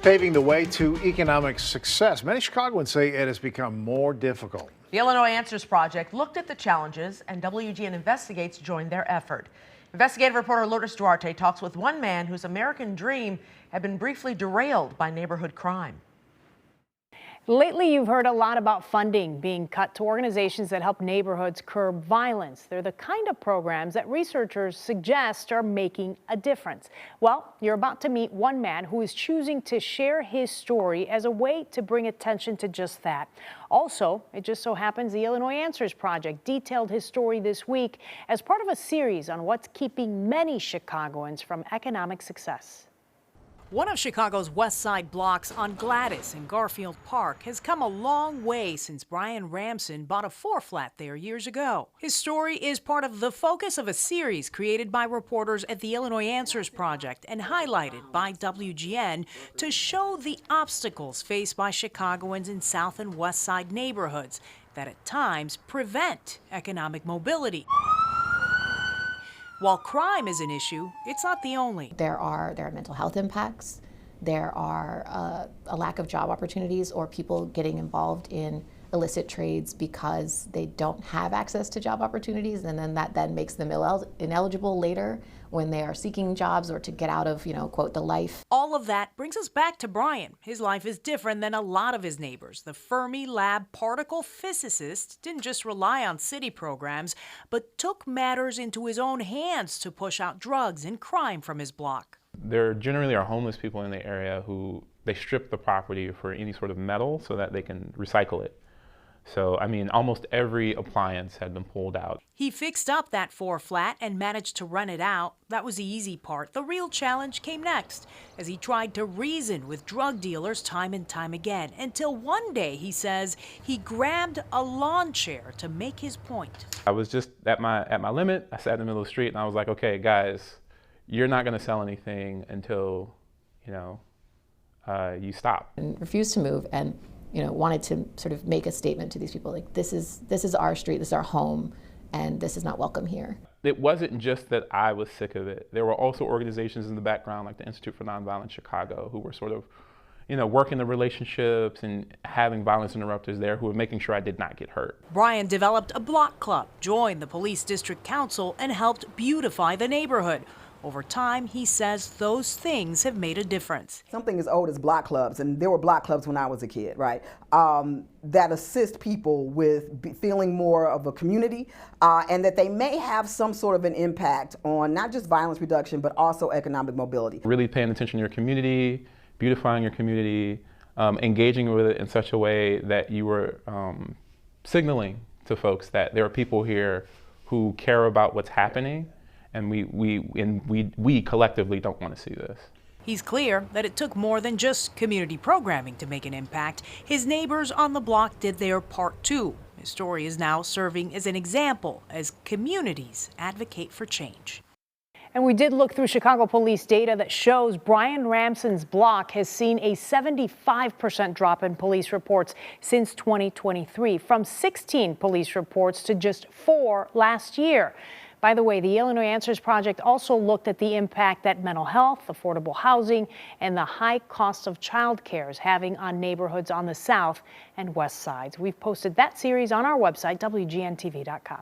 Paving the way to economic success. Many Chicagoans say it has become more difficult. The Illinois Answers Project looked at the challenges, and WGN Investigates joined their effort. Investigative reporter Lourdes Duarte talks with one man whose American dream had been briefly derailed by neighborhood crime. Lately, you've heard a lot about funding being cut to organizations that help neighborhoods curb violence. They're the kind of programs that researchers suggest are making a difference. Well, you're about to meet one man who is choosing to share his story as a way to bring attention to just that. Also, it just so happens the Illinois Answers Project detailed his story this week as part of a series on what's keeping many Chicagoans from economic success. One of Chicago's West Side blocks on Gladys in Garfield Park has come a long way since Brian Ramson bought a 4-flat there years ago. His story is part of the focus of a series created by reporters at the Illinois Answers Project and highlighted by WGN to show the obstacles faced by Chicagoans in South and West Side neighborhoods that at times prevent economic mobility. While crime is an issue, it's not the only. There are mental health impacts. There are a lack of job opportunities or people getting involved in illicit trades because they don't have access to job opportunities, and then that then makes them ineligible later when they are seeking jobs or to get out of, quote, the life. All of that brings us back to Brian. His life is different than a lot of his neighbors. The Fermi Lab particle physicist didn't just rely on city programs, but took matters into his own hands to push out drugs and crime from his block. There generally are homeless people in the area who they strip the property for any sort of metal so that they can recycle it. So, almost every appliance had been pulled out. He fixed up that 4-flat and managed to rent it out. That was the easy part. The real challenge came next, as he tried to reason with drug dealers time and time again, until one day, he says, he grabbed a lawn chair to make his point. I was just at my limit. I sat in the middle of the street and I was like, okay, guys, you're not going to sell anything until, you stop. And refused to move and wanted to sort of make a statement to these people, like, this is our street, this is our home, and this is not welcome here. It wasn't just that I was sick of it. There were also organizations in the background, like the Institute for Nonviolent Chicago, who were sort of, working the relationships and having violence interrupters there who were making sure I did not get hurt. Brian developed a block club, joined the police district council, and helped beautify the neighborhood. Over time, he says those things have made a difference. Something as old as block clubs, and there were block clubs when I was a kid, right, that assist people with feeling more of a community and that they may have some sort of an impact on not just violence reduction, but also economic mobility. Really paying attention to your community, beautifying your community, engaging with it in such a way that you were signaling to folks that there are people here who care about what's happening. And we collectively don't want to see this. He's clear that it took more than just community programming to make an impact. His neighbors on the block did their part too. His story is now serving as an example as communities advocate for change. And we did look through Chicago police data that shows Brian Ramson's block has seen a 75% drop in police reports since 2023, from 16 police reports to just 4 last year. By the way, the Illinois Answers Project also looked at the impact that mental health, affordable housing, and the high cost of childcare is having on neighborhoods on the south and west sides. We've posted that series on our website, WGNTV.com.